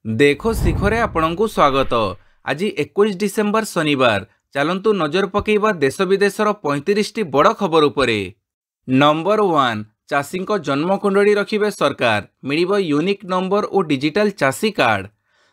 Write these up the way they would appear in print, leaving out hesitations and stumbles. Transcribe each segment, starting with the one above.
देखो शिखरे आपणଙ୍କୁ स्वागत। आज 21 डिसेम्बर शनिवार। चलंतु नजर पकेइबा देश विदेशर 35टी बड़ खबर उपरे। नंबर 1 चाषी जन्मकुंडली रखिबे सरकार, मिलिबो यूनिक नंबर और डिजिटल चाषी कार्ड।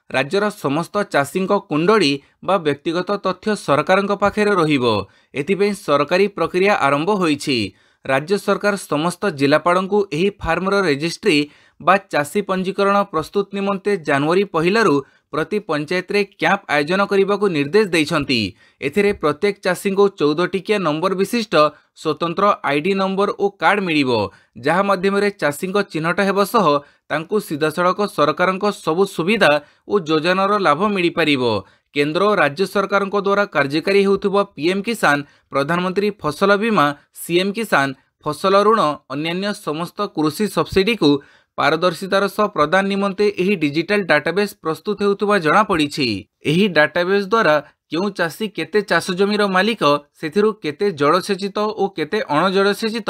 राज्यर समस्त चाषी कुंडली बा व्यक्तिगत तथ्य सरकार पाखे रहिबो। एथिपई सरकारी प्रक्रिया आरंभ होईछि। राज्य सरकार समस्त जिलापालଙ୍କୁ एही फार्मर रेजिस्ट्री बा चाषी पंजीकरण प्रस्तुत निमंते जनवरी 1 प्रति पंचायत रे कैंप आयोजन करने को निर्देश देइछंती। एथिरे प्रत्येक चाषी को 14 टिकिया नंबर विशिष्ट स्वतंत्र आईडी नंबर और कार्ड मिलिबो, जहा माध्यम रे चाषी चिन्हट हेबो सह तांकु सीधासळख सरकार सबु सुविधा और योजनार लाभ मिल पारिबो। केंद्र और राज्य सरकार द्वारा कार्यकारी होउथुबो पीएम किसान, प्रधानमंत्री फसल बीमा, सीएम किसान, फसल ऋण, अन्यान्य समस्त कृषि सब्सिडी को पारदर्शितार सह प्रदान निमंते एही डिजिटल डाटाबेस प्रस्तुत हेउथुबा जणा पड़िछि। एही डाटाबेस द्वारा क्यों चाषी केते चाष जमीर मालिक, सेथिरु केते जलसेचित और केते अणजलसेचित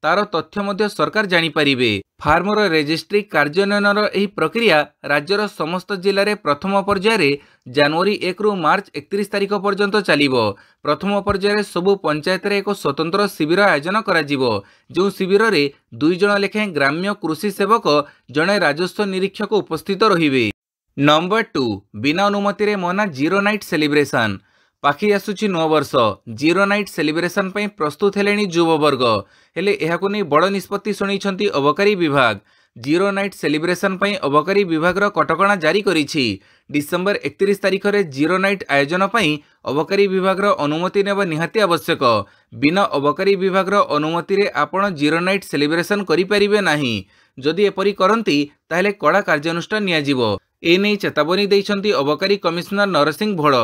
तार तथ्य मध्य सरकार जानी परिबे। फार्मर रेजिस्ट्री कार्यान्वयनर एही प्रक्रिया राज्यर समस्त जिले में प्रथम पर्याय जनवरी 1 रु मार्च 31 तारिख पर्यंत चलिबो। प्रथम पर्याय सबु पंचायत रे एक स्वतंत्र शिविर आयोजन कराजिबो, जो शिविर रे 2 जण लेखे ग्राम्य कृषि सेवक, जणे राजस्व निरीक्षक उपस्थित रहिबे। नंबर 2 बिना अनुमति रे मना जीरो नाइट सेलिब्रेशन। पाखी आसुची 9 वर्ष। जीरो नाइट सेलिब्रेशन पई प्रस्तुत हेलेनी युववर्ग, हेले एहाकु नै बड़ निष्पत्ति सुनिछंती अबकारी विभाग। जीरो नाइट सेलिब्रेशन पई अबकारी विभाग रो कटकणा जारी करिछि। डिसेंबर 31 तारिख रे जीरो नाइट आयोजन पई अबकारी विभाग रो अनुमति नेबा निहाती आवश्यक। बिना अबकारी विभाग रो अनुमति रे आपण जीरो नाइट सेलिब्रेशन करि परिबे नाही। जदि एपरि करंती ताहेले कड़ा कार्यानुष्ठान निया जिवो। ए नै चेतावनी दैछंती अबकारी कमिशनर नरसिंह भोड़।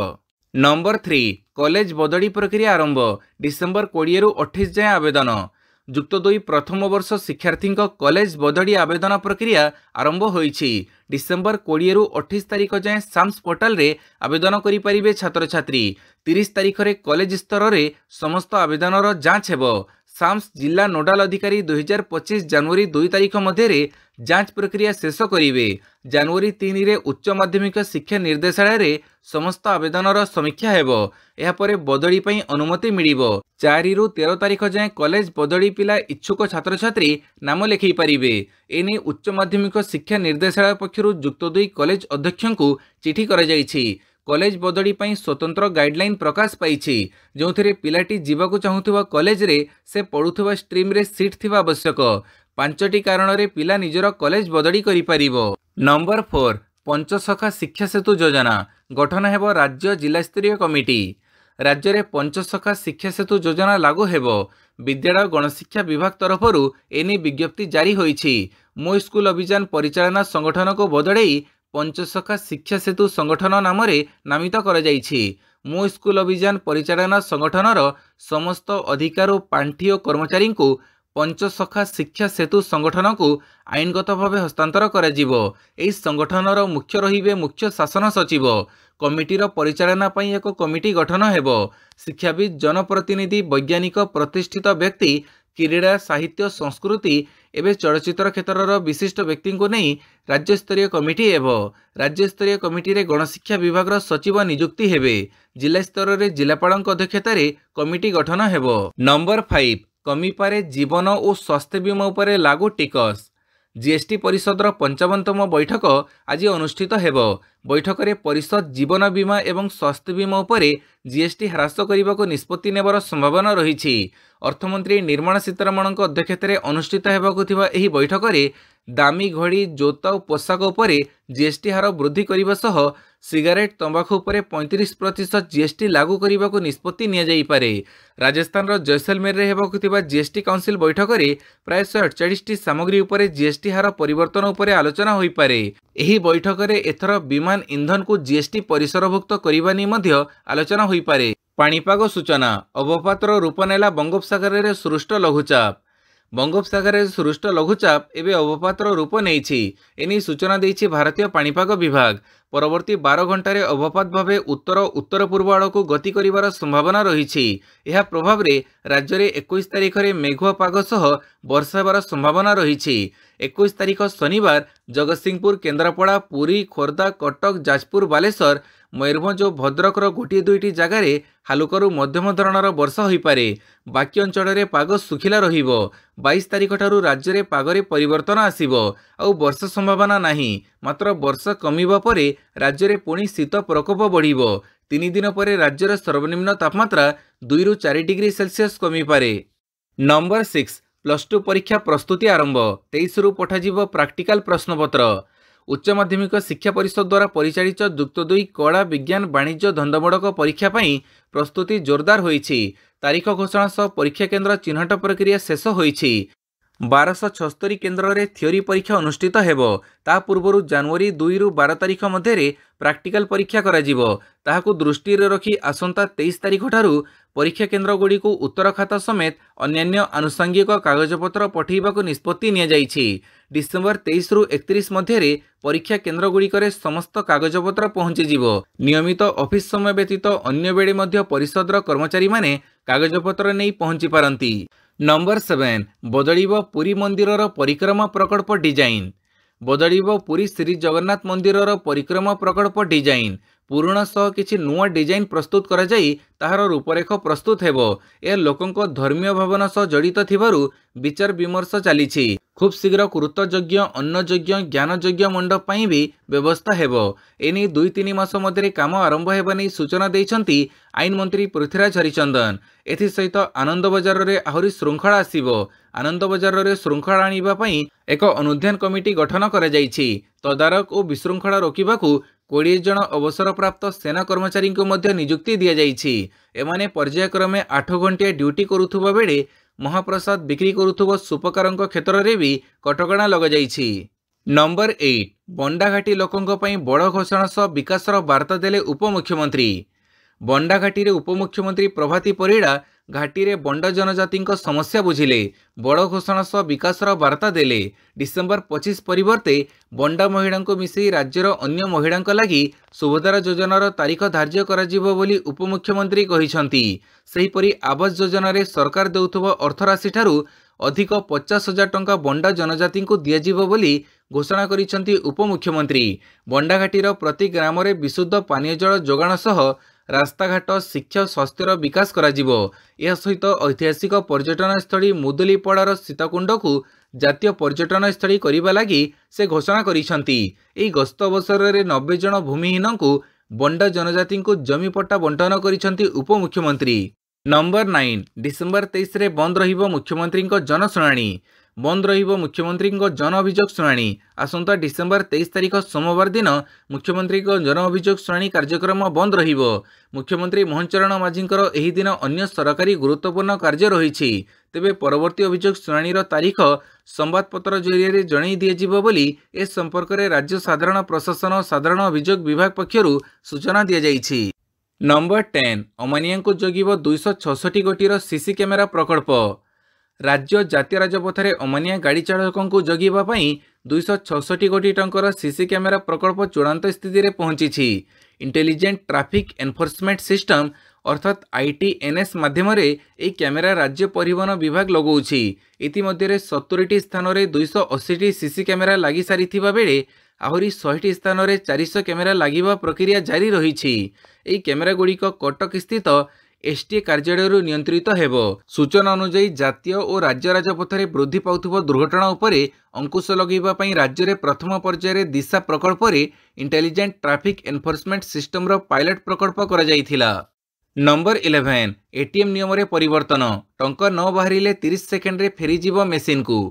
नंबर 3 कॉलेज बदली प्रक्रिया आरंभ। डिसेंबर 20 रु 28 जाए आवेदन। जुक्त 2 प्रथम वर्ष शिक्षार्थी कॉलेज बदली आवेदन प्रक्रिया आरंभ होईछि। डिसेंबर 20 रु 28 तारिख जाए साम्स पोर्टाल रे आवेदन करि परिबे छात्र छात्री। 30 तारिख रे कॉलेज स्तर रे समस्त आवेदनर जांच हेबो। साम्स जिला नोडाल अधिकारी 2025 जनवरी 2 तारिख मध्य जांच प्रक्रिया शेष करिवे। जनवरी 3 रे उच्च माध्यमिक शिक्षा निर्देशालय रे समस्त आवेदनर समीक्षा हेबो। एहा परे बदली पई अनुमति मिलिबो। 4 रु 13 तारिख जाए कॉलेज बदली पिला इच्छुक छात्र छात्री नाम लेखि पारिबे। एने उच्च माध्यमिक शिक्षा निर्देशालय पक्षरु जुक्त 2 कॉलेज अध्यक्षଙ୍କୁ चिठी करा जाइछि। कॉलेज बदली पई स्वतंत्र गाइडलाइन प्रकाश पाइछि, जोंथिरे पिलाटी जीवाकु चाहुथुबा कॉलेज रे से पढुथुबा स्ट्रीम रे सीट थिबा आवश्यक। 5टी कारण रे पिला निजर कॉलेज बदली करि पारिबो। नंबर 4 पंचसखा शिक्षा सेतु योजना गठन हेबो राज्य जिला स्तरीय कमिटी। राज्य रे पंचसखा शिक्षा सेतु योजना लागू हेबो। विद्यालय गणशिक्षा विभाग तरफरु एनी विज्ञप्ति जारी होईछि। मो स्कूल अभियान परिचालना संगठन को बदलाई पंचसखा शिक्षा सेतु संगठन नाम नामित कर जाइछि। मो स्कूल अभियान परिचालना संगठनर समस्त अधिकार और पांठी और कर्मचारी को पंचसखा शिक्षा सेतु संगठन को आईनगत भाव हस्तांतर कर संगठनर मुख्य रहिबे मुख्य शासन सचिव। कमिटीर परिचालना पई एक कमिटी गठन हेबो। शिक्षाविद, जनप्रतिनिधि, वैज्ञानिक, प्रतिष्ठित व्यक्ति, क्रीड़ा, साहित्य, संस्कृति एवं चलचित्र क्षेत्रर विशिष्ट व्यक्ति को नहीं राज्य स्तरीय कमिटी हेबो। राज्य स्तरीय कमिटी रे गणशिक्षा विभाग सचिव नियुक्ति हेबे। जिला स्तर रे जिलापाल अध्यक्षतार कमिटी गठन हेबो। नंबर 5 कमी पारे जीवन और स्वास्थ्य बीमा उपरे लागू टिकस। जीएसटी परिषदर 55तम बैठक आज अनुष्ठित हेबो। बैठक रे परिषद जीवन बीमा एवं स्वास्थ्य बीमा उपरे जीएसटी ह्रास करने को निष्पत्ति नेबार संभावना रही। अर्थमंत्री निर्मला सीतारमण अध्यक्षतार अनुष्ठित हेबाकु थिबा एही बैठक रे दामी घड़ी, जोता और पोशाक उपरे जीएसटी हार वृद्धि करने सह सिगारेट, तंबाकू उपरे 35% जीएसटी लागू करने को निष्पत्ति निया जाई पारे। राजस्थान जैसलमेर रे हेबाकु थिबा जीएसटी काउंसिल बैठक रे प्राय 148 सामग्री उपरे जीएसटी हार परिवर्तन उपरे आलोचना होई पारे। एही बैठक रे एथर विमान ईंधन को जीएसटी परिसरभुक्त करबा नि मध्य आलोचना होई पारे। पाणीपाग सूचना अवपातर रूप नेला बंगोपसागर रे सृष्ट लघुचाप। बंगोपसागर रे सृष्ट लघुचाप एवं अवपातर रूप नहीं। एनी सूचना देछि भारतीय पाणीपाग विभाग। परवर्ती 12 घंटे अवपात भाव उत्तर उत्तर पूर्व आड़ को गति कर संभावना रही। यह प्रभाव में राज्य में 21 तारिख में मेघुआ पाग सह वर्षा होबार संभावना रही। 21 तारिख शनिवार जगतसिंहपुर, केन्द्रापड़ा, पुरी, खोर्धा, कटक, जाजपुर, बालेश्वर, मयूरभंज और भद्रकर गोटे दुईटी जगार हालुकरू मध्यम धरणर वर्षा हो पारे। बाकी अंचल में पाग सुखिला रहिबो। 22 तारिख ठारू राज्य में पागरे परिवर्तन आसिबो आउ वर्षा संभावना नहीं। मात्र वर्षा कमिबा परे राज्य में पुणी शीत प्रकोप बढ़िबो। 3 दिन पर राज्यर सर्वनिम्न तापमात्रा 2 ରୁ 4 डिग्री सेल्सियस कमी पारे। नंबर 6 +2 परीक्षा प्रस्तुति आरंभ। 23 रु पठाजिबो प्रैक्टिकल प्रश्नपत्र। उच्च माध्यमिक शिक्षा परिषद द्वारा परिचालित युक्त 2 कला, विज्ञान, वाणिज्य, धंदामूलक परीक्षा पई प्रस्तुति जोरदार होईछि। तारीख घोषणा सह परीक्षा केन्द्र चिन्हट प्रक्रिया शेष होईछि। 1276 केन्द्र में थियोरी परीक्षा अनुष्ठित हेबो। ता पूर्व जनवरी 2 ରୁ 12 तारिख मध्य प्रैक्टिकल परीक्षा कराजिबो। ताहाकु दृष्टि रखी आसंता 23 तारिख ठारू परीक्षा केन्द्र गुड़ी को उत्तर खाता समेत अन्यान्य आनुषंगिक कागजपत्र पठेइबाकु निष्पत्ति निया जाइछि। डिसेम्बर 23 ରୁ 31 मध्य परीक्षा केन्द्र गुड़िकरे समस्त कागजपत्र पहुंचीजिबो। नियमित ऑफिस समय व्यतीत अन्य बेले मध्य परिषदर कर्मचारी माने कागजपत्र नहीं पहुंची पारंती। नंबर 7 बदलिबो पुरी मंदिरर परिक्रमा प्रकल्प डिजाइन। बदलिबो पुरी श्री जगन्नाथ मंदिरर परिक्रमा प्रकल्प डिजाइन। पुराणा सह किछि नुआ डिजाइन प्रस्तुत करा जाई ताहार रूपरेख प्रस्तुत हेबो। ए लोकंको धर्मीय भावना सह जड़ित थिबारु विचार विमर्श चलीछि। खूब शीघ्र कृतयज्ञ, अन्नयज्ञ, ज्ञानयज्ञ मंडप पई भी व्यवस्था हेबो। एनी 2-3 मास मध्य काम आरंभ हेबा नै सूचना दैछंती आईन मंत्री पृथ्वीराज हरिचंदन। एथि सहित आनंद बजार रे आहुरी श्रृंखला आसीबो। आनंद बजार रे श्रृंखला आनिबा पई एक अनुध्यान कमिटी गठन करा जाइछि। तदारक और विशृंखला रोकिबाकू 20 जन अवसरप्राप्त सेना कर्मचारी को मध्य नियुक्ति दिया जाइछि। एमाने पर्यायक्रमे 8 घंटिया ड्यूटी करुथुबा बेले महाप्रसाद बिक्री करुथुबा सुपकारंक क्षेत्र में भी कटकणा लग जाइछि। नंबर 8 बंडाघाटी लोकंक पई बड़ घोषणा सह विकासर वार्ता देले उपमुख्यमंत्री। बंडाघाटी रे उपमुख्यमंत्री प्रभाती परिड़ा घाटी रे बंडा जनजाति समस्या बुझिले। बड़ घोषणा सह विकासर वार्ता देले। डिसेम्बर 25 परिवर्ते बंडा महिला मिसई राज्यर अन्य महिला लगी सुभद्रा योजनार तारीख धार्य कराजिबो बोली उपमुख्यमंत्री कहिसंती। सेहिपरि आवास योजना रे सरकार देउथुबा अर्थराशि ठारू अधिक 50,000 टंका बंडा जनजाति को दियाजिबो बोली घोषणा करिसंती उपमुख्यमंत्री। बंडाघाटीर प्रति ग्राम रे विशुद्ध पानीय जल जोगाण सह रास्ताघाट, शिक्षा, स्वास्थ्यर विकास कराजिबो। यह सहित ऐतिहासिक पर्यटन स्थली मुदुलीपड़ार सीताकुंड को जातीय पर्यटन स्थली करिबा लागि से घोषणा करिसंती। एही गस्त अवसर रे 90 जन भूमिहीन को बंडा जनजाति को जमी पट्टा बंटन करिसंती उपमुख्यमंत्री। नंबर 9 डिसेम्बर 23 रे बंद रहिबो मुख्यमंत्री जनशुणाणी। बंद रहिबो मुख्यमंत्री जन अभियोग शुणाणी। आसंता डिसेम्बर 23 तारिख सोमवार दिन मुख्यमंत्री जन अभियोग शुणाणी कार्यक्रम बंद रहिबो। मुख्यमंत्री मोहन चरण माझींकर एही दिन अन्य सरकारी गुरुत्वपूर्ण कार्य रहिछि। तेबे परवर्ती अभियोग शुणाणीर तारीख संवादपत्र जरिए जणाई दियाजिबो बोली ए संपर्क में राज्य साधारण प्रशासन और साधारण अभियोग विभाग पक्षरु सूचना दिया जाइछि। नंबर 10 अमानिया को जगिबो 266 कोटीर सीसी कैमेरा प्रकल्प। राज्य जातीय राजपथरे अमानिया गाड़ी चालकों को जगिबा पई 266 कोटी टंकर सीसी कैमेरा प्रकल्प चूड़ांत स्थिति रे पहुंची। इंटेलिजेंट ट्रैफिक एनफोर्समेंट सिस्टम अर्थात ITNS माध्यम ए कैमेरा राज्य परिवहन विभाग लगौछि। इतिमध्य 70 स्थान में 280 सीसी कैमेरा लगी सारी बेले आहरी 100 स्थान में 400 कैमेरा लगिबा प्रक्रिया जारी रही। एही कैमेरा गुड़िक कटक स्थित STA कार्यालय नियंत्रित हेबो। सूचना अनुसार जातीय और राज्य राजपथरे वृद्धि पाउथुबा दुर्घटना उपरे अंकुश लगेबा पई राज्य रे प्रथम पर्यायर दिशा प्रकल्प रे इंटेलिजेंट ट्रैफिक एनफोर्समेंट सिस्टम रो पायलट प्रकल्प करा जायथिला। नंबर 11 ATM नियम रे परिवर्तन। टंका न बाहरिले 30 सेकेंड रे फेरी जीवो मेसिन को।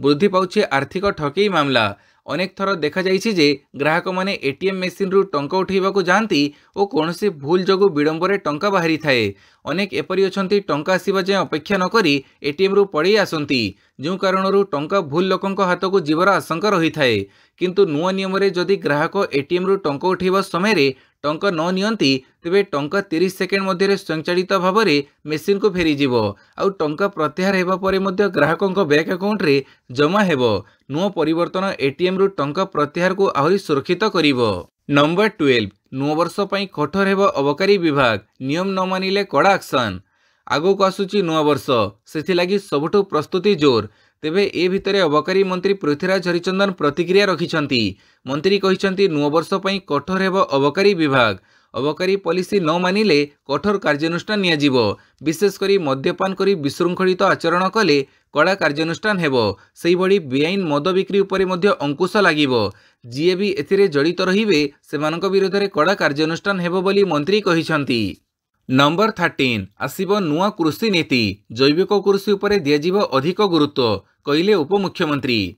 वृद्धि पाउछि आर्थिक ठकेई मामला। अनेक थर देखा जाइछि जे ग्राहक माने ATM मेसिन रु टंका उठेबाकू जाती और कौनसी भूल जगू विडंबरे टंका बाहरी थाए। अनेक एपरी अछंती टंका आसीबा जे अपेक्षा न करी ATM रु पड़े आसंती, जो कारणरू टंका भूल लोकंक हाथ को जीवर आशंका रही थाए। किंतु नुआ नियम रे जदि ग्राहक ATM रु टंका उठेबा समय रे टंका न नियंती तेबे टंका 30 सेकेंड मध्य स्वयंचालित भाव में मेसिन को फेरी जीवो। आउ टंका प्रत्याहार हेबा परे मध्य ग्राहकंक बैंक अकाउंट रे जमा हेबो। नुआ परिवर्तन ATM रु टंका प्रत्याहार को आहरी सुरक्षित करिवो। नंबर 12 नुआ वर्ष ପାଇଁ कठोर हेब अबकारी विभाग नियम न मानिले कड़ा एक्शन। आगक आसुची नुआ वर्ष सेथिलागि सबुठु प्रस्तुति जोर। तेबे ए भितरे अबकारी मंत्री पृथ्वीराज हरिचंदन प्रतिक्रिया रखिछंती। मंत्री कहिछंती नुआ वर्ष ପାଇଁ कठोर हेब अबकारी विभाग। अबकारी पॉलिसी न मानिले कठोर कार्यानुष्ठान नियाजिबो। विशेष करी मद्यपान करी विशृंखलित आचरण कले कड़ा कार्यानुष्ठान हेबो। सेही भली बेआईन मद बिक्री उपरे मध्य अंकुश लागिबो। जिए भी एथिरे जड़ित रहिबे सेमानक विरोधरे कड़ा कार्यानुष्ठान हेबो बोली मंत्री कहिछंती। नंबर 13 आसिबो नुआ कृषि नीति जैविक कृषि उपरे दियाजिबो अधिक गुरुत्व कहिले उपमुख्यमंत्री।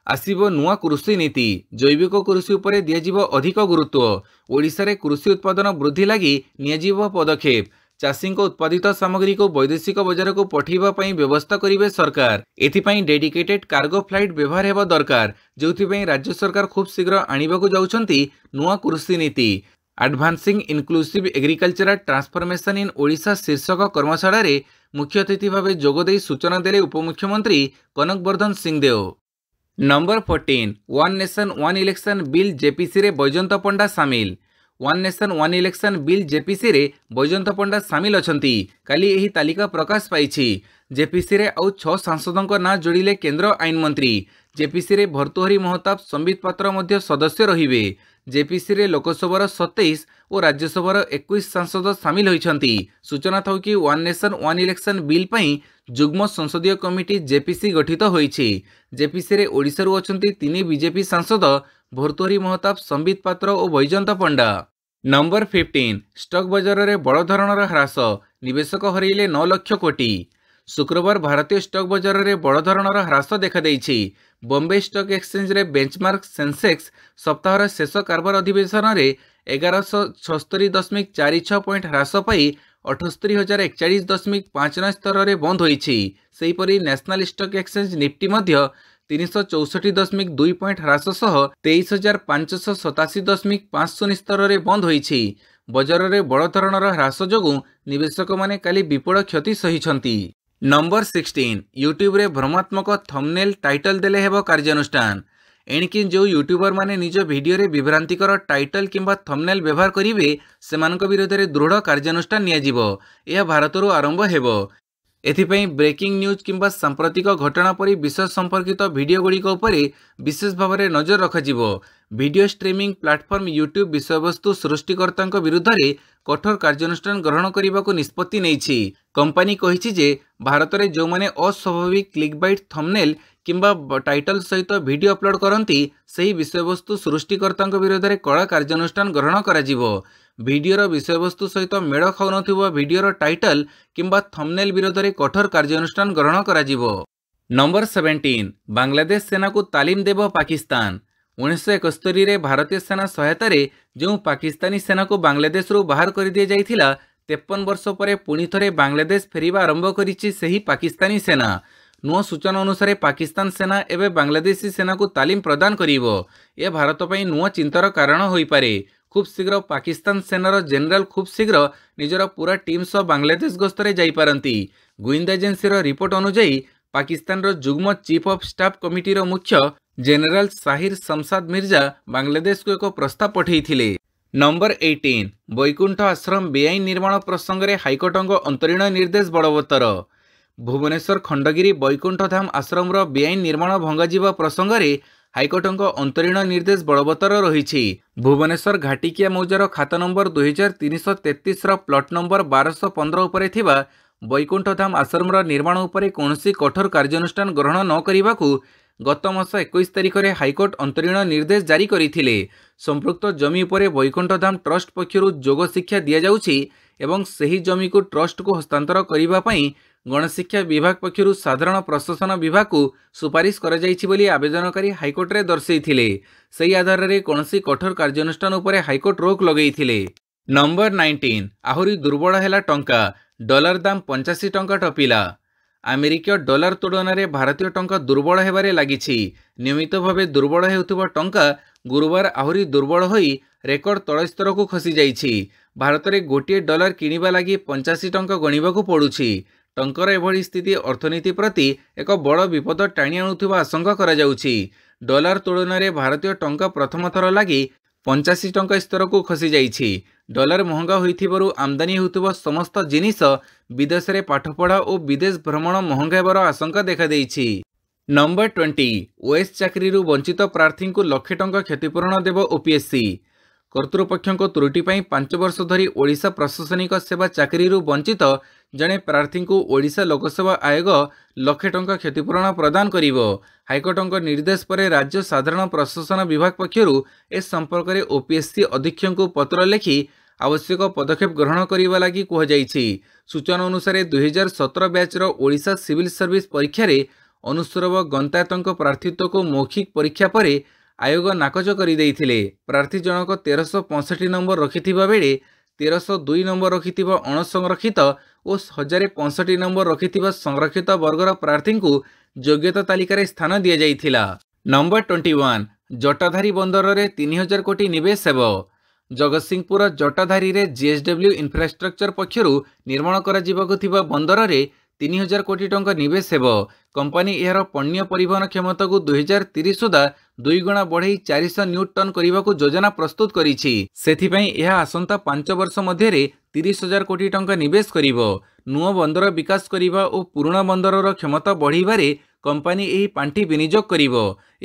आसिबो नुआ कृषि नीति जैविक कृषि उपरे दियाजिबो अधिक गुरुत्व। ओडिशा रे कृषि उत्पादन वृद्धि लागि नियाजिबो पदक्षेप। चाषी उत्पादित सामग्री को वैदेशिक बजार को पठेबा पई व्यवस्था करिवे सरकार। एथिपाई डेडिकेटेड कार्गो फ्लाइट व्यवहार हेबा दरकार जोथिपाई राज्य सरकार खूब शीघ्र आनिबाकू जाउछंती नुआ कृषि नीति। Advancing inclusive agricultural transformation in Odisha शीर्षक कर्मशाला रे मुख्य अतिथि भावे जोगदेई सूचना देले उपमुख्यमंत्री Kanak Vardhan Singhdeo. Number 14 one nation one election bill JPC रे बैजयंत पंडा सामिल। One nation one election bill JPC रे बैजयंत पंडा सामिल अछंती। काली एही तालिका प्रकाश पाइछि। जेपीसी रे आउ 6 सांसदों नाँ जोड़िले केंद्र आईन मंत्री। जेपीसी रे भर्तृहरि महताब संबित पात्र मध्य सदस्य रहिबे। जेपीसी रे लोकसभार 27 और राज्यसभार 21 सांसद सामिल होइछंती। सूचना थाउ कि one nation one election bill पई जुग्म संसदीय कमिटी जेपीसी गठित होइछि। जेपीसी रे ओडिशारू अछंती 3 बीजेपी सांसद भर्तृहरि महताब संबित पात्र और बैजयंत पंडा। नंबर 15 स्टॉक बाजार रे बड़ धरणर ह्रास निवेशक हरइले 9 लाख कोटी। शुक्रवार भारतीय स्टॉक बाजार रे बड़ धरणर ह्रास देखा देइछि। बॉम्बे स्टॉक एक्सचेंज रे बेंचमार्क सेंसेक्स सप्ताहर शेष कारबार अधिवेशन रे 1176.46 पॉइंट ह्रास पाई 78,041.59 स्तर रे बंद होइछि। सेहीपरि नेशनल स्टॉक एक्सचेंज निफ्टी मध्य 364.2 पॉइंट ह्रास सह 23,587.50 स्तर रे बंद होइछि। बजार रे बड़ धरणर ह्रास जोगु निवेशक माने काली विपुल क्षति सहिछंती। नंबर 16 यूट्यूब रे भ्रमात्मक थंबनेल टाइटल देले हेबो कार्यानुष्ठान। एणिकी जो यूट्यूबर माने निज वीडियो रे विभ्रांतिकर टाइटल किंबा थंबनेल व्यवहार करिवे सेमानक विरोध रे दृढ़ कार्यानुष्ठान नियाजिबो। यह भारतरू आरंभ हेबो। एथिपाई ब्रेकिंग न्यूज किंबा सांप्रतिक घटना परी विषय संपर्कित वीडियो गुड़िक उपरे विशेष भाव में नजर रखाजिबो। वीडियो स्ट्रीमिंग प्लाटफॉर्म यूट्यूब विषयवस्तु सृष्टिकर्ता विरुद्ध रे कठोर कार्यानुष्ठान ग्रहण करने को निष्पत्ति नेइछि। कंपनी कहिछि जे भारत में जो माने अस्वाभाविक क्लिकबाइट थंबनेल किंबा टाइटल सहित वीडियो अपलोड करती सही विषयवस्तु सृष्टिकर्ता विरुद्ध रे कड़ा कार्यानुष्ठान ग्रहण कराजिबो। वीडियोर विषयवस्तु सहित मेड़ खाउनथिबा वीडियोर टाइटल किंबा थंबनेल विरोध में कठोर कार्यानुष्ठान ग्रहण कराजिबो। नंबर 17 बांग्लादेश सेना को तालीम देव पाकिस्तान। 1971 रे भारतीय सेना सहायता रे जो पाकिस्तानी सेना को बांग्लादेश रु बाहर कर दिया जाइथिला 53 वर्ष पर पुणी थरे बांग्लादेश फेरिबा आरंभ करिछि सेही पाकिस्तानी सेना। नुआ सूचना अनुसार पाकिस्तान सेना एवं बांग्लादेशी सेना को तालीम प्रदान करिवो। यह भारत पई नुआ चिंतार कारण होई पारे। खूब शीघ्र पाकिस्तान सेनार जनरल खूब शीघ्र निजर पूरा टीम सह बांग्लादेश गस्तरे जाई पारंती। गोइंदा एजेंसी रिपोर्ट अनुसार पाकिस्तान जुग्म चीफ ऑफ स्टाफ कमिटीर मुख्य जनरल साहिर शमशाद मिर्जा बांग्लादेश को एक प्रस्ताव पठेइथिले। नंबर 18 बैकुंठ आश्रम बेआईन निर्माण प्रसंग में हाइकोर्टक अंतरीण निर्देश बलवत्तर। भुवनेश्वर खंडगिरी बैकुंठ धाम आश्रम बेआईन निर्माण भंगाजिबा प्रसंग में हाइकोर्टक अंतरीण निर्देश बलवत्तर रही। भुवनेश्वर घाटिकिया मौजार खाता नंबर 2333 प्लट नंबर 1215 उपरे थिबा बैकुंठ धाम आश्रम निर्माण उपरे कौनसी कठोर कार्यानुष्ठान ग्रहण न करने गत मास 21 तारिख में हाइकोर्ट अंतरीण निर्देश जारी करथिले। संपृक्त जमी उपरे बैकुंठ धाम ट्रस्ट पक्षरु जोग शिक्षा दिया जाउछि एवं सही जमी को ट्रस्ट को हस्तांतर करने पई गणशिक्षा विभाग पक्षरु साधारण प्रशासन विभाग को सुपारिश करा जाइछि बोली आवेदनकारी हाइकोर्ट रे दर्शाइथिले। सही आधार रे कौनसी कठोर कार्यानुष्ठान उपरे हाइकोर्ट रोक लगैथिले। नंबर 19 आहुरी दुर्बल हैला टंका डॉलर दाम 85 टंका टपिला। अमेरिकीय डॉलर तुलन में भारतीय टंका दुर्बल हेबारे लागिछि। नियमित भावे दुर्बल हेउथिबा टंका गुरुवार आहुरी दुर्बल होई रेकर्ड तळ स्तर को खसी जाइछि। भारत में गोटे डॉलर किनिबा लागि 85 टंका गणिबाकू पड़ुछि। टंकर एभली स्थिति अर्थनीति प्रति एक बड़ विपद टाणी आणुथिबा आशंका करा जाउछि। डॉलर तुलन में भारतीय टंका प्रथम थर लागि 85 ଟଙ୍କା ସ୍ତରକୁ ଖସି ଯାଇଛି। ଡଲାର ମହଙ୍ଗା ହୋଇଥିବାରୁ ଆମଦାନୀ ହେଉଥିବା ସମସ୍ତ ଜିନିଷ ବିଦେଶରେ ପାଠପଢ଼ା ଓ ବିଦେଶ ଭ୍ରମଣ ମହଙ୍ଗା ହେବାର ଆଶଙ୍କା ଦେଖାଦେଇଛି। ନମ୍ବର 20 ଓଏସ୍ ଚାକିରିରୁ ବଞ୍ଚିତ ପ୍ରାର୍ଥୀଙ୍କୁ ଲକ୍ଷେ ଟଙ୍କା କ୍ଷତିପୂରଣ ଦେବ ଓପିଏସ୍ସି। କର୍ତ୍ତୃପକ୍ଷଙ୍କ ତ୍ରୁଟି ପାଇଁ 5 ବର୍ଷ ଧରି ଓଡ଼ିଶା ପ୍ରଶାସନିକ ସେବା ଚାକିରିରୁ ବଞ୍ଚିତ ଜଣେ ପ୍ରାର୍ଥୀଙ୍କୁ ଓଡ଼ିଶା ଲୋକସେବା ଆୟୋଗ ଲକ୍ଷେ ଟଙ୍କା କ୍ଷତିପୂରଣ ପ୍ରଦାନ କରିବ। ହାଇକୋର୍ଟଙ୍କ ନିର୍ଦ୍ଦେଶ ପରେ ରାଜ୍ୟ ସାଧାରଣ ପ୍ରଶାସନ ବିଭାଗ ପକ୍ଷରୁ ଏ ସମ୍ପର୍କରେ ଓପିଏସ୍ସି ଅଧୀକ୍ଷକଙ୍କୁ ପତ୍ର ଲେଖି ଆବଶ୍ୟକ ପଦକ୍ଷେପ ଗ୍ରହଣ କରିବା ଲାଗି କୁହାଯାଇଛି। ସୂଚନା ଅନୁସାରେ 2017 ବ୍ୟାଚ୍ର ଓଡ଼ିଶା ସିଭିଲ୍ ସର୍ଭିସ ପରୀକ୍ଷାରେ ଅନୁସରବ ଗନ୍ତାୟତଙ୍କ ପ୍ରାର୍ଥୀତ୍ୱକୁ ମୌଖିକ ପରୀକ୍ଷା ପରେ ଆୟୋଗ ନାକଚ କରିଦେଇଥିଲେ। ପ୍ରାର୍ଥୀ ଜଣକ 1365 ନମ୍ବର ରଖିଥିବା ବେଳେ 1302 ନମ୍ବର ରଖିଥିବା ଅଣସଂରକ୍ଷିତ ଓ 1065 ନମ୍ବର ରଖିଥିବା ସଂରକ୍ଷିତ ବର୍ଗର ପ୍ରାର୍ଥୀଙ୍କୁ ଯୋଗ୍ୟତା ତାଲିକାରେ ସ୍ଥାନ ଦିଆଯାଇଥିଲା। ନମ୍ବର 21 ଜଟାଧାରୀ ବନ୍ଦରରେ 3000 କୋଟି ନିବେଶ ହେବ। ଜଗତସିଂହପୁର ଜଟାଧାରୀରେ ଜିଏସ୍ଡବ୍ଲ୍ୟୁ ଇନଫ୍ରାଷ୍ଟ୍ରକ୍ଚର ପକ୍ଷରୁ ନିର୍ମାଣ କରାଯିବାକୁ ଥିବା ବନ୍ଦରରେ 3000 କୋଟି ଟଙ୍କା ନିବେଶ ହେବ। କମ୍ପାନୀ ଏହାର ପଣ୍ୟ ପରିବହନ କ୍ଷମତାକୁ 2030 ସୁଦ୍ଧା 2 ଗୁଣା ବଢ଼େଇ 400 ନ୍ୟୁଟ୍ ଟନ୍ କରିବାକୁ ଯୋଜନା ପ୍ରସ୍ତୁତ କରିଛି। ସେଥିପାଇଁ ଏହା ଆସନ୍ତା 5 ବର୍ଷ ମଧ୍ୟରେ 30,000 କୋଟି ଟଙ୍କା ନିବେଶ କରିବ। ନୂଆ ବନ୍ଦର ବିକାଶ କରିବା ଓ ପୁରୁଣା ବନ୍ଦରର କ୍ଷମତା ବଢ଼ାଇବାରେ କମ୍ପାନୀ ଏହି ପାଣ୍ଠି ବିନିଯୋଗ କରିବ।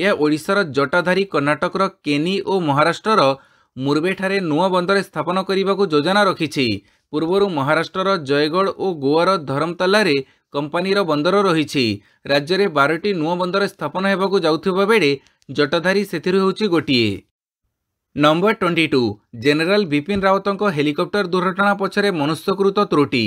ଏହା ଓଡ଼ିଶାର ଜଟାଧାରୀ, କର୍ଣ୍ଣାଟକର କେନି ଓ ମହାରାଷ୍ଟ୍ରର ମୁରବେଠାରେ ନୂଆ ବନ୍ଦର ସ୍ଥାପନ କରିବାକୁ ଯୋଜନା ରଖିଛି। ପୂର୍ବରୁ ମହାରାଷ୍ଟ୍ରର ଜୟଗଡ଼ ଓ ଗୋଆର ଧରମତାଲାରେ କମ୍ପାନୀର ବନ୍ଦର ରହିଛି। ରାଜ୍ୟରେ 12ଟି ନୂଆ ବନ୍ଦର ସ୍ଥାପନ ହେବାକୁ ଯାଉଥିବା ବେଳେ ଜଟାଧାରୀ ସେଥିରୁ ହେଉଛି ଗୋଟିଏ। ନମ୍ବର 22 ଜେନେରାଲ ବିପିନ ରାୱତଙ୍କ ହେଲିକପ୍ଟର ଦୁର୍ଘଟଣା ପଛରେ ମନୁଷ୍ୟକୃତ ତ୍ରୁଟି।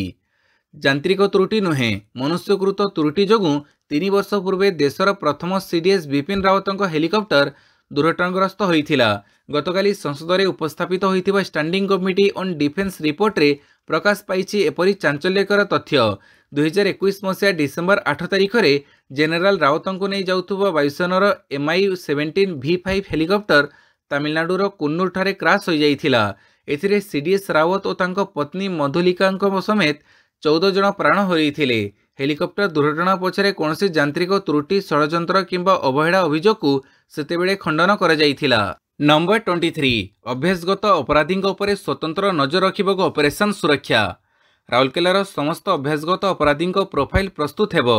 ଯାନ୍ତ୍ରିକ ତ୍ରୁଟି ନୁହେଁ, ମନୁଷ୍ୟକୃତ ତ୍ରୁଟି ଯୋଗୁଁ 3 ବର୍ଷ ପୂର୍ବେ ଦେଶର ପ୍ରଥମ ସିଡିଏସ୍ ବିପିନ ରାୱତଙ୍କ ହେଲିକପ୍ଟର ଦୁର୍ଘଟଣାଗ୍ରସ୍ତ ହୋଇଥିଲା। ଗତକାଲି ସଂସଦରେ ଉପସ୍ଥାପିତ ହୋଇଥିବା ଷ୍ଟାଣ୍ଡିଂ କମିଟି ଅନ୍ ଡିଫେନ୍ସ ରିପୋର୍ଟରେ ପ୍ରକାଶ ପାଇଛି ଏପରି ଚାଞ୍ଚଲ୍ୟକର ତଥ୍ୟ। 2021 ମସିହା ଡିସେମ୍ବର 8 ତାରିଖରେ ଜେନେରାଲ ରାୱତଙ୍କୁ ନେଇ ଯାଉଥିବା ବାୟୁସେନାର MI-17 V5 ହେଲିକପ୍ଟର ତାମିଲନାଡୁର କୁନ୍ନୁରଠାରେ କ୍ରାସ୍ ହୋଇଯାଇଥିଲା। ଏଥିରେ ସିଡିଏସ୍ ରାୱତ ଓ ତାଙ୍କ ପତ୍ନୀ ମଧୁଲିକାଙ୍କ ସମେତ 14 ଜଣ ପ୍ରାଣ ହରାଇଥିଲେ। ହେଲିକପ୍ଟର ଦୁର୍ଘଟଣା ପଛରେ କୌଣସି ଯାନ୍ତ୍ରିକ ତ୍ରୁଟି, ଷଡ଼ଯନ୍ତ୍ର କିମ୍ବା ଅବହେଳା ଅଭିଯୋଗକୁ ସେତେବେଳେ ଖଣ୍ଡନ କରାଯାଇଥିଲା। ନମ୍ବର 23 ଅଭ୍ୟାସଗତ ଅପରାଧୀଙ୍କ ଉପରେ ସ୍ୱତନ୍ତ୍ର ନଜର ରଖିବାକୁ ଅପରେସନ ସୁରକ୍ଷା। ରାଉରକେଲାର ସମସ୍ତ ଅଭ୍ୟାସଗତ ଅପରାଧୀଙ୍କ ପ୍ରୋଫାଇଲ ପ୍ରସ୍ତୁତ ହେବ।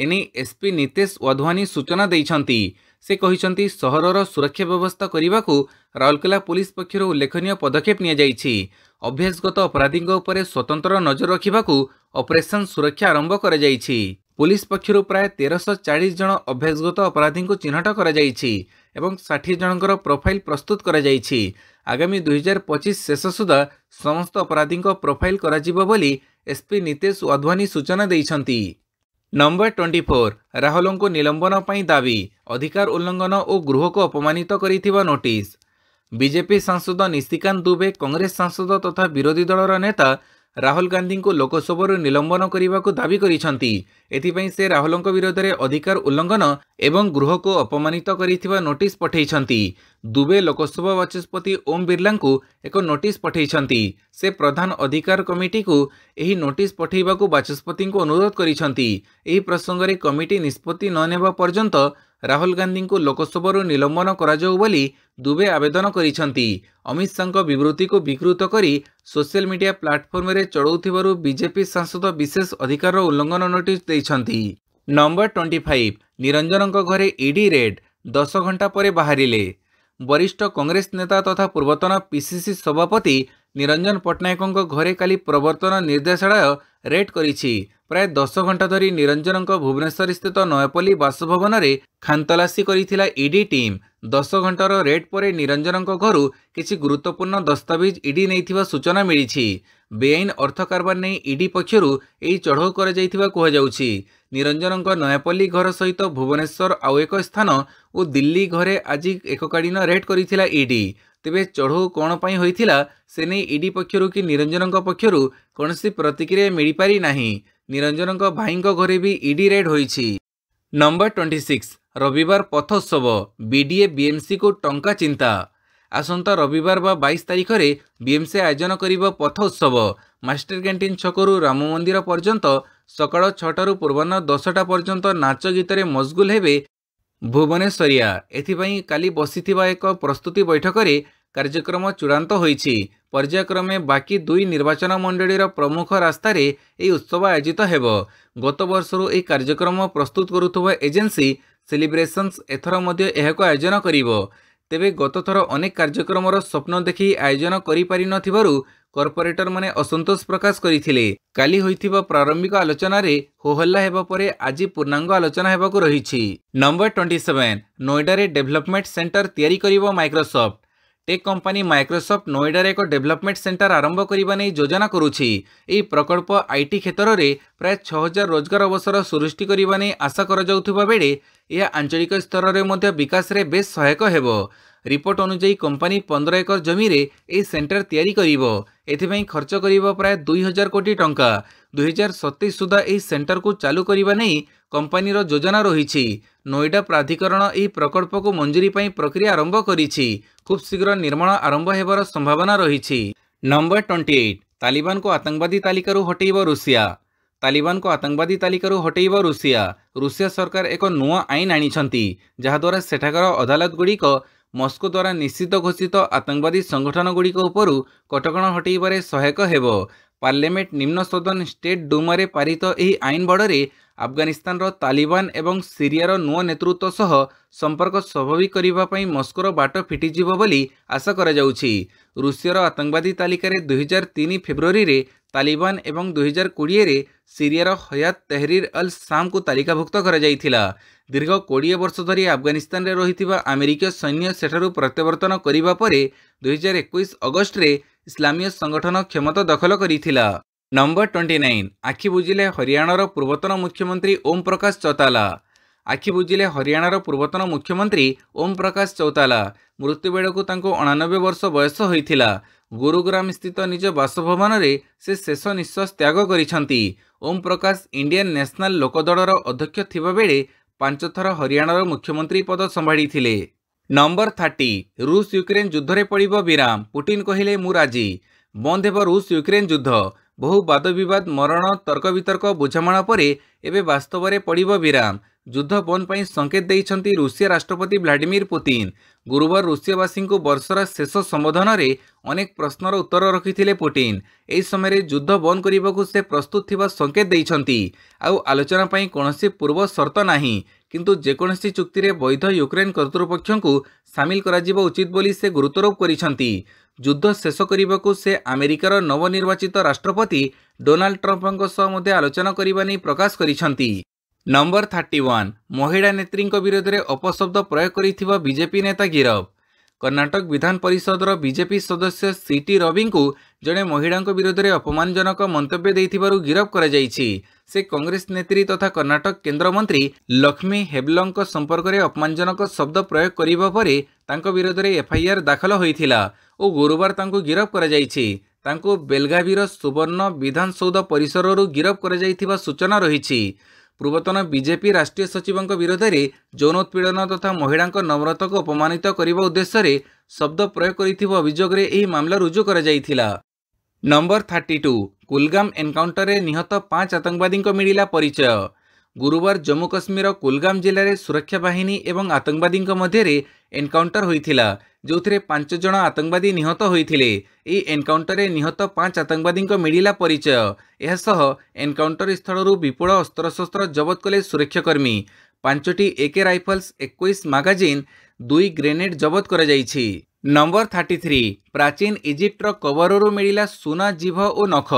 ଏନେଇ ଏସ୍ପି ନିତେଶ ୱାଧୱାନୀ ସୂଚନା ଦେଇଛନ୍ତି। ସେ କହିଛନ୍ତି ସହରର ସୁରକ୍ଷା ବ୍ୟବସ୍ଥା କରିବାକୁ ରାଉରକେଲା ପୁଲିସ ପକ୍ଷରୁ ଉଲ୍ଲେଖନୀୟ ପଦକ୍ଷେପ ନିଆଯାଇଛି। ଅଭ୍ୟାସଗତ ଅପରାଧୀଙ୍କ ଉପରେ ସ୍ୱତନ୍ତ୍ର ନଜର ରଖିବାକୁ ଅପରେସନ ସୁରକ୍ଷା ଆରମ୍ଭ କରାଯାଇଛି। ପୁଲିସ ପକ୍ଷରୁ ପ୍ରାୟ 1340 ଜଣ ଅଭ୍ୟାସଗତ ଅପରାଧୀଙ୍କୁ ଚିହ୍ନଟ କରାଯାଇଛି ଏବଂ 60 ଜଣଙ୍କର ପ୍ରୋଫାଇଲ ପ୍ରସ୍ତୁତ କରାଯାଇଛି। ଆଗାମୀ 2025 ଶେଷ ସୁଦ୍ଧା ସମସ୍ତ ଅପରାଧୀଙ୍କ ପ୍ରୋଫାଇଲ କରାଯିବ ବୋଲି ଏସ୍ପି ନିତେଶ ୱାଧୱାନୀ ସୂଚନା ଦେଇଛନ୍ତି। ନମ୍ବର 24 ରାହୁଲଙ୍କୁ ନିଲମ୍ବନ ପାଇଁ ଦାବି, ଅଧିକାର ଉଲ୍ଲଂଘନ ଓ ଗୃହକୁ ଅପମାନିତ କରିଥିବା ନୋଟିସ। ବିଜେପି ସାଂସଦ ନିଶିକାନ୍ତ ଦୁବେ କଂଗ୍ରେସ ସାଂସଦ ତଥା ବିରୋଧୀ ଦଳର ନେତା ରାହୁଲ ଗାନ୍ଧୀଙ୍କୁ ଲୋକସଭାରୁ ନିଲମ୍ବନ କରିବାକୁ ଦାବି କରିଛନ୍ତି। ଏଥିପାଇଁ ସେ ରାହୁଲଙ୍କ ବିରୋଧରେ ଅଧିକାର ଉଲ୍ଲଂଘନ ଏବଂ ଗୃହକୁ ଅପମାନିତ କରିଥିବା ନୋଟିସ ପଠାଇଛନ୍ତି। ଦୁବେ ଲୋକସଭା ବାଚସ୍ପତି ଓମ୍ ବିର୍ଲାଙ୍କୁ ଏକ ନୋଟିସ ପଠାଇଛନ୍ତି। ସେ ପ୍ରଧାନ ଅଧିକାର କମିଟିକୁ ଏହି ନୋଟିସ ପଠାଇବାକୁ ବାଚସ୍ପତିଙ୍କୁ ଅନୁରୋଧ କରିଛନ୍ତି। ଏହି ପ୍ରସଙ୍ଗରେ କମିଟି ନିଷ୍ପତ୍ତି ନ ନେବା ପର୍ଯ୍ୟନ୍ତ ରାହୁଲ ଗାନ୍ଧୀଙ୍କୁ ଲୋକସଭାରୁ ନିଲମ୍ବନ କରାଯାଉ ବୋଲି ଦୁବେ ଆବେଦନ କରିଛନ୍ତି। ଅମିତ ଶାହଙ୍କ ବିବୃତ୍ତିକୁ ବିକୃତ କରି ସୋସିଆଲ ମିଡିଆ ପ୍ଲାଟଫର୍ମରେ ଚଢ଼ାଉଥିବାରୁ ବିଜେପି ସାଂସଦ ବିଶେଷ ଅଧିକାରର ଉଲ୍ଲଂଘନ ନୋଟିସ ଦେଇଛନ୍ତି। ନମ୍ବର 25 ନିରଞ୍ଜନଙ୍କ ଘରେ ଇଡି ରେଡ୍, 10 ଘଣ୍ଟା ପରେ ବାହାରିଲେ। ବରିଷ୍ଠ କଂଗ୍ରେସ ନେତା ତଥା ପୂର୍ବତନ ପିସିସି ସଭାପତି ନିରଞ୍ଜନ ପଟ୍ଟନାୟକଙ୍କ ଘରେ କାଲି ପ୍ରବର୍ତ୍ତନ ନିର୍ଦ୍ଦେଶାଳୟ ରେଡ୍ କରିଛି। ପ୍ରାୟ 10 ଘଣ୍ଟା ଧରି ନିରଞ୍ଜନଙ୍କ ଭୁବନେଶ୍ୱରସ୍ଥିତ ନୟାପଲ୍ଲୀ ବାସଭବନରେ ଖାନତଲାସୀ କରିଥିଲା ଇଡି ଟିମ୍। 10 ଘଣ୍ଟାର ରେଡ୍ ପରେ ନିରଞ୍ଜନଙ୍କ ଘରୁ କିଛି ଗୁରୁତ୍ୱପୂର୍ଣ୍ଣ ଦସ୍ତାବିଜ ଇଡି ନେଇଥିବା ସୂଚନା ମିଳିଛି। ବେଆଇନ ଅର୍ଥ କାରବାର ନେଇ ଇଡି ପକ୍ଷରୁ ଏହି ଚଢ଼ଉ କରାଯାଇଥିବା କୁହାଯାଉଛି। ନିରଞ୍ଜନଙ୍କ ନୟାପଲ୍ଲୀ ଘର ସହିତ ଭୁବନେଶ୍ୱର ଆଉ ଏକ ସ୍ଥାନ ଓ ଦିଲ୍ଲୀ ଘରେ ଆଜି ଏକକାଳୀନ ରେଡ୍ କରିଥିଲା ଇଡି। ତେବେ ଚଢ଼ଉ କ'ଣ ପାଇଁ ହୋଇଥିଲା ସେ ନେଇ ଇଡି ପକ୍ଷରୁ କି ନିରଞ୍ଜନଙ୍କ ପକ୍ଷରୁ କୌଣସି ପ୍ରତିକ୍ରିୟା ମିଳିପାରି ନାହିଁ। ନିରଞ୍ଜନଙ୍କ ଭାଇଙ୍କ ଘରେ ବି ଇଡି ରେଡ୍ ହୋଇଛି। ନମ୍ବର 26 ରବିବାର ପଥୋତ୍ସବ, ବିଡିଏ ବିଏମ୍ସିକୁ ଟଙ୍କା ଚିନ୍ତା। ଆସନ୍ତା ରବିବାର ବା 22 ତାରିଖରେ ବିଏମ୍ସି ଆୟୋଜନ କରିବ ପଥୋତ୍ସବ। ମାଷ୍ଟର କ୍ୟାଣ୍ଟିନ୍ ଛକରୁ ରାମ ମନ୍ଦିର ପର୍ଯ୍ୟନ୍ତ ସକାଳ 6ଟାରୁ ପୂର୍ବାହ୍ନ 10ଟା ପର୍ଯ୍ୟନ୍ତ ନାଚ ଗୀତରେ ମସଗୁଲ ହେବେ ଭୁବନେଶ୍ୱରିଆ। ଏଥିପାଇଁ କାଲି ବସିଥିବା ଏକ ପ୍ରସ୍ତୁତି ବୈଠକରେ କାର୍ଯ୍ୟକ୍ରମ ଚୂଡ଼ାନ୍ତ ହୋଇଛି। ପର୍ଯ୍ୟାୟକ୍ରମେ ବାକି 2 ନିର୍ବାଚନ ମଣ୍ଡଳୀର ପ୍ରମୁଖ ରାସ୍ତାରେ ଏହି ଉତ୍ସବ ଆୟୋଜିତ ହେବ। ଗତ ବର୍ଷରୁ ଏହି କାର୍ଯ୍ୟକ୍ରମ ପ୍ରସ୍ତୁତ କରୁଥିବା ଏଜେନ୍ସି ସେଲିବ୍ରେସନ୍ସ ଏଥର ମଧ୍ୟ ଏହାକୁ ଆୟୋଜନ କରିବ। ତେବେ ଗତଥର ଅନେକ କାର୍ଯ୍ୟକ୍ରମର ସ୍ୱପ୍ନ ଦେଖି ଆୟୋଜନ କରିପାରିନଥିବାରୁ କର୍ପୋରେଟରମାନେ ଅସନ୍ତୋଷ ପ୍ରକାଶ କରିଥିଲେ। କାଲି ହୋଇଥିବା ପ୍ରାରମ୍ଭିକ ଆଲୋଚନାରେ ହୋହଲ୍ଲା ହେବା ପରେ ଆଜି ପୂର୍ଣ୍ଣାଙ୍ଗ ଆଲୋଚନା ହେବାକୁ ରହିଛି। ନମ୍ବର 27 ନୋଏଡାରେ ଡେଭଲପମେଣ୍ଟ ସେଣ୍ଟର ତିଆରି କରିବ ମାଇକ୍ରୋସଫ୍ଟ। ଟେକ୍ କମ୍ପାନୀ ମାଇକ୍ରୋସଫ୍ଟ ନୋଏଡାରେ ଏକ ଡେଭଲପମେଣ୍ଟ ସେଣ୍ଟର ଆରମ୍ଭ କରିବା ନେଇ ଯୋଜନା କରୁଛି। ଏହି ପ୍ରକଳ୍ପ ଆଇଟି କ୍ଷେତ୍ରରେ ପ୍ରାୟ 6000 ରୋଜଗାର ଅବସର ସୃଷ୍ଟି କରିବା ନେଇ ଆଶା କରାଯାଉଥିବା ବେଳେ ଏହା ଆଞ୍ଚଳିକ ସ୍ତରରେ ମଧ୍ୟ ବିକାଶରେ ବେଶ୍ ସହାୟକ ହେବ। ରିପୋର୍ଟ ଅନୁଯାୟୀ କମ୍ପାନୀ 15 ଏକର ଜମିରେ ଏହି ସେଣ୍ଟର ତିଆରି କରିବ। ଏଥିପାଇଁ ଖର୍ଚ୍ଚ କରିବ ପ୍ରାୟ 2000 କୋଟି ଟଙ୍କା। 2027 ସୁଦ୍ଧା ଏହି ସେଣ୍ଟରକୁ ଚାଲୁ କରିବା ନେଇ କମ୍ପାନୀର ଯୋଜନା ରହିଛି। ନୋଏଡା ପ୍ରାଧିକରଣ ଏହି ପ୍ରକଳ୍ପକୁ ମଞ୍ଜୁରୀ ପାଇଁ ପ୍ରକ୍ରିୟା ଆରମ୍ଭ କରିଛି। ଖୁବ୍ ଶୀଘ୍ର ନିର୍ମାଣ ଆରମ୍ଭ ହେବାର ସମ୍ଭାବନା ରହିଛି। ନମ୍ବର 28 ତାଲିବାନକୁ ଆତଙ୍କବାଦୀ ତାଲିକାରୁ ହଟେଇବ ରୁଷିଆ। ତାଲିବାନକୁ ଆତଙ୍କବାଦୀ ତାଲିକାରୁ ହଟେଇବ ରୁଷିଆ। ରୁଷିଆ ସରକାର ଏକ ନୂଆ ଆଇନ ଆଣିଛନ୍ତି ଯାହାଦ୍ୱାରା ସେଠାକାର ଅଦାଲତଗୁଡ଼ିକ ମସ୍କୋ ଦ୍ୱାରା ନିଷିଦ୍ଧ ଘୋଷିତ ଆତଙ୍କବାଦୀ ସଂଗଠନଗୁଡ଼ିକ ଉପରୁ କଟକଣା ହଟେଇବାରେ ସହାୟକ ହେବ। ପାର୍ଲାମେଣ୍ଟ ନିମ୍ନ ସଦନ ଷ୍ଟେଟ୍ ଡୁମାରେ ପାରିତ ଏହି ଆଇନ ବଳରେ ଆଫଗାନିସ୍ତାନର ତାଲିବାନ ଏବଂ ସିରିଆର ନୂଆ ନେତୃତ୍ୱ ସହ ସମ୍ପର୍କ ସ୍ୱାଭାବିକ କରିବା ପାଇଁ ମସ୍କୋର ବାଟ ଫିଟିଯିବ ବୋଲି ଆଶା କରାଯାଉଛି। ରୁଷିଆର ଆତଙ୍କବାଦୀ ତାଲିକାରେ 2003 ଫେବୃଆରୀରେ ତାଲିବାନ ଏବଂ 2020ରେ ସିରିଆର ହୟାତ ତେହରିର ଅଲ ଶାମକୁ ତାଲିକାଭୁକ୍ତ କରାଯାଇଥିଲା। ଦୀର୍ଘ 20 ବର୍ଷ ଧରି ଆଫଗାନିସ୍ତାନରେ ରହିଥିବା ଆମେରିକୀୟ ସୈନ୍ୟ ସେଠାରୁ ପ୍ରତ୍ୟାବର୍ତ୍ତନ କରିବା ପରେ 2021 ଅଗଷ୍ଟରେ ଇସଲାମୀୟ ସଂଗଠନ କ୍ଷମତା ଦଖଲ କରିଥିଲା। ନମ୍ବର 29 ଆଖି ବୁଜିଲେ ହରିୟାଣାର ପୂର୍ବତନ ମୁଖ୍ୟମନ୍ତ୍ରୀ ଓମ୍ ପ୍ରକାଶ ଚୌତାଲା। ଆଖି ବୁଜିଲେ ହରିୟାଣାର ପୂର୍ବତନ ମୁଖ୍ୟମନ୍ତ୍ରୀ ଓମ୍ ପ୍ରକାଶ ଚୌତାଲା। ମୃତ୍ୟୁବେଳକୁ ତାଙ୍କୁ 89 ବର୍ଷ ବୟସ ହୋଇଥିଲା। ଗୁରୁଗ୍ରାମ ସ୍ଥିତ ନିଜ ବାସଭବନରେ ସେ ଶେଷ ନିଶ୍ୱାସ ତ୍ୟାଗ କରିଛନ୍ତି। ଓମ୍ ପ୍ରକାଶ ଇଣ୍ଡିଆନ୍ ନ୍ୟାସନାଲ ଲୋକଦଳର ଅଧ୍ୟକ୍ଷ ଥିବାବେଳେ 5 ଥର ହରିୟାଣାର ମୁଖ୍ୟମନ୍ତ୍ରୀ ପଦ ସମ୍ଭାଳିଥିଲେ। ନମ୍ବର 30 ରୁଷ ୟୁକ୍ରେନ ଯୁଦ୍ଧରେ ପଡ଼ିବ ବିରାମ। ପୁଟିନ କହିଲେ ମୁଁ ରାଜି। ବନ୍ଦ ହେବ ରୁଷ ୟୁକ୍ରେନ ଯୁଦ୍ଧ। ବହୁ ବାଦବିବାଦ ମରଣ ତର୍କ ବିତର୍କ ବୁଝାମଣା ପରେ ଏବେ ବାସ୍ତବରେ ପଡ଼ିବ ବିରାମ। ଯୁଦ୍ଧ ବନ୍ଦ ପାଇଁ ସଂକେତ ଦେଇଛନ୍ତି ରୁଷିଆ ରାଷ୍ଟ୍ରପତି ଭ୍ଲାଡିମିର ପୁତିନ। ଗୁରୁବାର ରୁଷିଆବାସୀଙ୍କୁ ବର୍ଷର ଶେଷ ସମ୍ବୋଧନରେ ଅନେକ ପ୍ରଶ୍ନର ଉତ୍ତର ରଖିଥିଲେ ପୁଟିନ। ଏହି ସମୟରେ ଯୁଦ୍ଧ ବନ୍ଦ କରିବାକୁ ସେ ପ୍ରସ୍ତୁତ ଥିବା ସଂକେତ ଦେଇଛନ୍ତି। ଆଉ ଆଲୋଚନା ପାଇଁ କୌଣସି ପୂର୍ବ ସର୍ତ୍ତ ନାହିଁ, କିନ୍ତୁ ଯେକୌଣସି ଚୁକ୍ତିରେ ବୈଧ ୟୁକ୍ରେନ କର୍ତ୍ତୃପକ୍ଷଙ୍କୁ ସାମିଲ କରାଯିବା ଉଚିତ ବୋଲି ସେ ଗୁରୁତ୍ୱାରୋପ କରିଛନ୍ତି। ଯୁଦ୍ଧ ଶେଷ କରିବାକୁ ସେ ଆମେରିକାର ନବନିର୍ବାଚିତ ରାଷ୍ଟ୍ରପତି ଡୋନାଲ୍ଡ ଟ୍ରମ୍ପଙ୍କ ସହ ମଧ୍ୟ ଆଲୋଚନା କରିବା ନେଇ ପ୍ରକାଶ କରିଛନ୍ତି। ନମ୍ବର 31 ମହିଳା ନେତ୍ରୀଙ୍କ ବିରୋଧରେ ଅପଶବ୍ଦ ପ୍ରୟୋଗ କରିଥିବା ବିଜେପି ନେତା ଗିରଫ। କର୍ଣ୍ଣାଟକ ବିଧାନ ପରିଷଦର ବିଜେପି ସଦସ୍ୟ ସିଟି ରବିଙ୍କୁ ଜଣେ ମହିଳାଙ୍କ ବିରୋଧରେ ଅପମାନଜନକ ମନ୍ତବ୍ୟ ଦେଇଥିବାରୁ ଗିରଫ କରାଯାଇଛି। ସେ କଂଗ୍ରେସ ନେତ୍ରୀ ତଥା କର୍ଣ୍ଣାଟକ କେନ୍ଦ୍ରମନ୍ତ୍ରୀ ଲକ୍ଷ୍ମୀ ହେବଲଙ୍କ ସମ୍ପର୍କରେ ଅପମାନଜନକ ଶବ୍ଦ ପ୍ରୟୋଗ କରିବା ପରେ ତାଙ୍କ ବିରୋଧରେ ଏଫଆଇଆର ଦାଖଲ ହୋଇଥିଲା ଓ ଗୁରୁବାର ତାଙ୍କୁ ଗିରଫ କରାଯାଇଛି। ତାଙ୍କୁ ବେଲଗାଭିର ସୁବର୍ଣ୍ଣ ବିଧାନସୌଧ ପରିସରରୁ ଗିରଫ କରାଯାଇଥିବା ସୂଚନା ରହିଛି। ପୂର୍ବତନ ବିଜେପି ରାଷ୍ଟ୍ରୀୟ ସଚିବଙ୍କ ବିରୋଧରେ ଯୌନ ଉତ୍ପୀଡ଼ନ ତଥା ମହିଳାଙ୍କ ନମ୍ରତାକୁ ଅପମାନିତ କରିବା ଉଦ୍ଦେଶ୍ୟରେ ଶବ୍ଦ ପ୍ରୟୋଗ କରିଥିବା ଅଭିଯୋଗରେ ଏହି ମାମଲା ରୁଜୁ କରାଯାଇଥିଲା। ନମ୍ବର 32 କୁଲଗାମ ଏନକାଉଣ୍ଟରରେ ନିହତ 5 ଆତଙ୍କବାଦୀଙ୍କ ମିଳିଲା ପରିଚୟ। ଗୁରୁବାର ଜମ୍ମୁ କାଶ୍ମୀରର କୁଲଗାମ ଜିଲ୍ଲାରେ ସୁରକ୍ଷା ବାହିନୀ ଏବଂ ଆତଙ୍କବାଦୀଙ୍କ ମଧ୍ୟରେ ଏନକାଉଣ୍ଟର ହୋଇଥିଲା, ଯେଉଁଥିରେ 5 ଜଣ ଆତଙ୍କବାଦୀ ନିହତ ହୋଇଥିଲେ। ଏହି ଏନକାଉଣ୍ଟରରେ ନିହତ 5 ଆତଙ୍କବାଦୀଙ୍କ ମିଳିଲା ପରିଚୟ। ଏହାସହ ଏନକାଉଣ୍ଟର ସ୍ଥଳରୁ ବିପୁଳ ଅସ୍ତ୍ରଶସ୍ତ୍ର ଜବତ କଲେ ସୁରକ୍ଷାକର୍ମୀ। 5ଟି AK ରାଇଫଲ୍ସ, 21 ମାଗାଜିନ୍, 2 ଗ୍ରେନେଡ୍ ଜବତ କରାଯାଇଛି। ନମ୍ବର 33 ପ୍ରାଚୀନ ଇଜିପ୍ଟର କବରରୁ ମିଳିଲା ସୁନା, ଜିଭ ଓ ନଖ।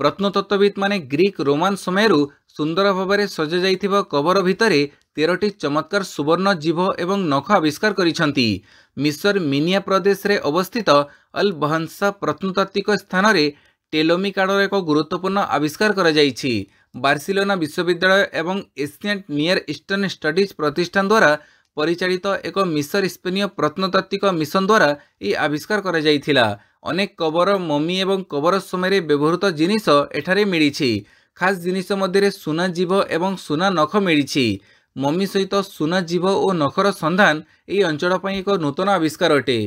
ପ୍ରତ୍ନତତ୍ତ୍ୱବିତ୍ମାନେ ଗ୍ରୀକ୍ ରୋମାନ ସମୟରୁ ସୁନ୍ଦର ଭାବରେ ସଜାଯାଇଥିବା କବର ଭିତରେ 13ଟି ଚମତ୍କାର ସୁବର୍ଣ୍ଣ ଜିଭ ଏବଂ ନଖ ଆବିଷ୍କାର କରିଛନ୍ତି। ମିଶର ମିନିଆ ପ୍ରଦେଶରେ ଅବସ୍ଥିତ ଅଲ ବହନ୍ସା ପ୍ରତ୍ନତାତ୍ତ୍ୱିକ ସ୍ଥାନରେ ଟେଲୋମି କାର୍ଡର ଏକ ଗୁରୁତ୍ୱପୂର୍ଣ୍ଣ ଆବିଷ୍କାର କରାଯାଇଛି। ବାର୍ସିଲୋନା ବିଶ୍ୱବିଦ୍ୟାଳୟ ଏବଂ ଏସିଆଣ୍ଟ ନିୟର ଇଷ୍ଟର୍ନ ଷ୍ଟଡିଜ୍ ପ୍ରତିଷ୍ଠାନ ଦ୍ୱାରା ପରିଚାଳିତ ଏକ ମିଶର ସ୍ପେନୀୟ ପ୍ରତ୍ନତାତ୍ତ୍ୱିକ ମିଶନ ଦ୍ୱାରା ଏହି ଆବିଷ୍କାର କରାଯାଇଥିଲା। ଅନେକ କବର, ମମି ଏବଂ କବର ସମୟରେ ବ୍ୟବହୃତ ଜିନିଷ ଏଠାରେ ମିଳିଛି। ଖାସ୍ ଜିନିଷ ମଧ୍ୟରେ ସୁନା ଜିଭ ଏବଂ ସୁନା ନଖ ମିଳିଛି। ମମି ସହିତ ସୁନା ଜିଭ ଓ ନଖର ସନ୍ଧାନ ଏହି ଅଞ୍ଚଳ ପାଇଁ ଏକ ନୂତନ ଆବିଷ୍କାର ଅଟେ।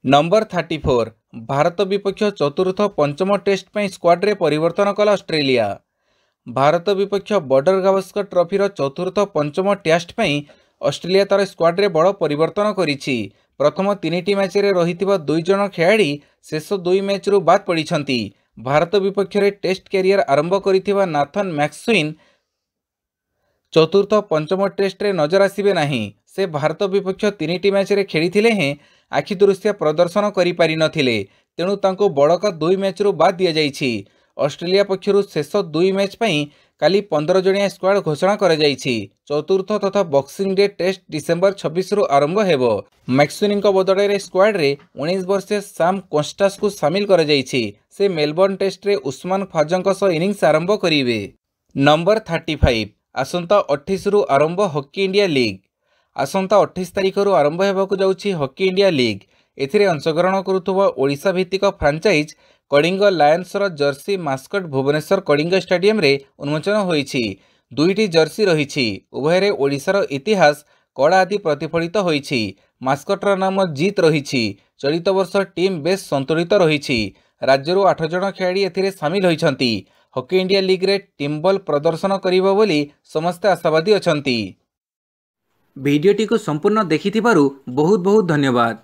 ନମ୍ବର 34 ଭାରତ ବିପକ୍ଷ ଚତୁର୍ଥ ପଞ୍ଚମ ଟେଷ୍ଟ ପାଇଁ ସ୍କ୍ୱାଡରେ ପରିବର୍ତ୍ତନ କଲା ଅଷ୍ଟ୍ରେଲିଆ। ଭାରତ ବିପକ୍ଷ ବର୍ଡର ଗାଭାସ୍କର ଟ୍ରଫିର ଚତୁର୍ଥ ପଞ୍ଚମ ଟେଷ୍ଟ ପାଇଁ ଅଷ୍ଟ୍ରେଲିଆ ତାର ସ୍କ୍ୱାଡରେ ବଡ଼ ପରିବର୍ତ୍ତନ କରିଛି। प्रथम 3टी मैच रे रहिथिबा 2 जण खेलाड़ी शेष 2 मैच रु बाद पड़िछंती। भारत विपक्ष रे टेस्ट कैरियर आरंभ करिथिबा नाथन मैक्सुइन चतुर्थ पंचम टेस्ट रे नजर आसिबे नाही। से भारत विपक्ष 3टी मैच रे खेलिथिले हें आखिदृश्य प्रदर्शन करि पारि नथिले, तेणु तांको बड़का 2 मैच रु बाद दिया जाइछि। ऑस्ट्रेलिया पक्षरु शेष 2 मैच पई काली 15 जणिया स्क्वाड घोषणा करा जाइछि। चतुर्थ तथा बॉक्सिंग डे टेस्ट डिसेंबर 26 रु आरंभ हेबो। मैक्सुइनଙ୍କ बदଳରେ स्क्वाड रे 19 वर्षीय साम कोस्टास को शामिल करा जाइछि। से मेलबर्न टेस्ट रे उस्मान ख्वाजाଙ୍କ सह इनिंग्स आरंभ करिवे। नंबर 35 आसंता 28 रु आरंभ हॉकी इंडिया लीग। आसंता 28 तारिख रु आरंभ हेबाकु जाउछि हॉकी इंडिया लीग। एथिरे अंशग्रहण करुथबा ओडिशा भित्तिक फ्रांचाइज कलिंग लायंस र jersey mascot Bhubaneswar Kalinga stadium रे उन्मोचन होईछि। 2टी जर्सी रहिछि। उभयरे ओडिशार इतिहास कड़ा आदि प्रतिफलित होईछि। मास्कटर नाम जीत रहिछि। चलित वर्ष टीम बेस संतुलित रहिछि। राज्यरु 8 जण खेलाड़ी एथिरे शामिल होइछंती। हॉकी इंडिया लीग रे टीम बल प्रदर्शन करिबो बोली समस्त आशावादी अछंती। भिडियोटी को संपूर्ण देखिथिबारु बहुत बहुत धन्यवाद।